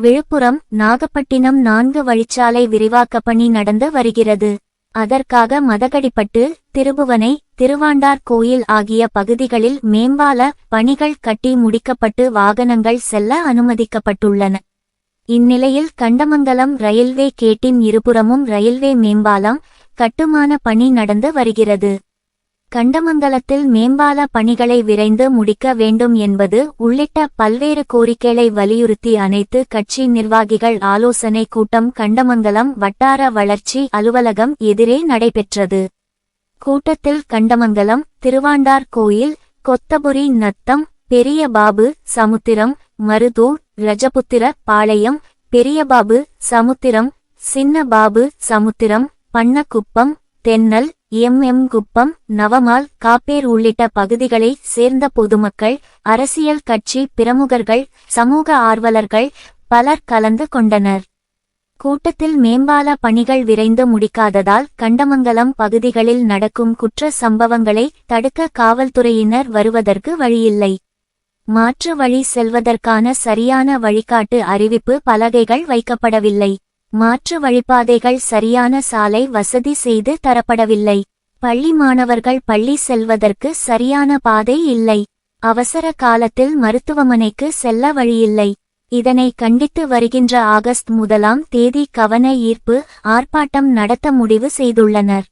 விழுப்புரம் நாகப்பட்டினம் 4 வழிச்சாலை விரிவாக்க பணி நடந்து வருகிறது. அதற்காக மதகடிப்பட்டு, திருபுவனை, திருவாண்டார் கோயில் ஆகிய பகுதிகளில் மேம்பால பணிகள் கட்டி முடிக்கப்பட்டு வாகனங்கள் செல்ல அனுமதிக்கப்பட்டுள்ளன. இந்நிலையில் கண்டமங்கலம் ரயில்வே கேட்டின் இருபுறமும் ரயில்வே மேம்பாலம் கட்டுமான பணி நடந்து வருகிறது. கண்டமங்கலத்தில் மேம்பால பணிகளை விரைந்து முடிக்க வேண்டும் என்பது உள்ளிட்ட பல்வேறு கோரிக்கைகளை வலியுறுத்தி அனைத்து கட்சி நிர்வாகிகள் ஆலோசனை கூட்டம் கண்டமங்கலம் வட்டார வளர்ச்சி அலுவலகம் எதிரே நடைபெற்றது. கூட்டத்தில் கண்டமங்கலம், திருவாண்டார் கோயில், கொத்தபுரி நத்தம், பெரியபாபு சமுத்திரம், மருதூர், ரஜபுத்திர பாளையம், பெரியபாபு சமுத்திரம், சின்னபாபு சமுத்திரம், பண்ணக்குப்பம், தென்னல், குப்பம், நவமால், காப்பேர் உள்ளிட்ட பகுதிகளை சேர்ந்த பொதுமக்கள், அரசியல் கட்சி பிரமுகர்கள், சமூக ஆர்வலர்கள் பலர் கலந்து கொண்டனர். கூட்டத்தில் மேம்பால பணிகள் விரைந்து முடிக்காததால் கண்டமங்கலம் பகுதிகளில் நடக்கும் குற்ற சம்பவங்களை தடுக்க காவல்துறையினர் வருவதற்கு வழியில்லை. மாற்று வழி செல்வதற்கான சரியான வழிகாட்டு அறிவிப்பு பலகைகள் வைக்கப்படவில்லை. மாற்று வழிபாதைகள், சரியான சாலை வசதி செய்து தரப்படவில்லை. பள்ளி மாணவர்கள் பள்ளி செல்வதற்கு சரியான பாதை இல்லை. அவசர காலத்தில் மருத்துவமனைக்கு செல்ல வழியில்லை. இதனை கண்டித்து வருகின்ற ஆகஸ்ட் 1ஆம் தேதி கவன ஈர்ப்பு ஆர்ப்பாட்டம் நடத்த முடிவு செய்துள்ளனர்.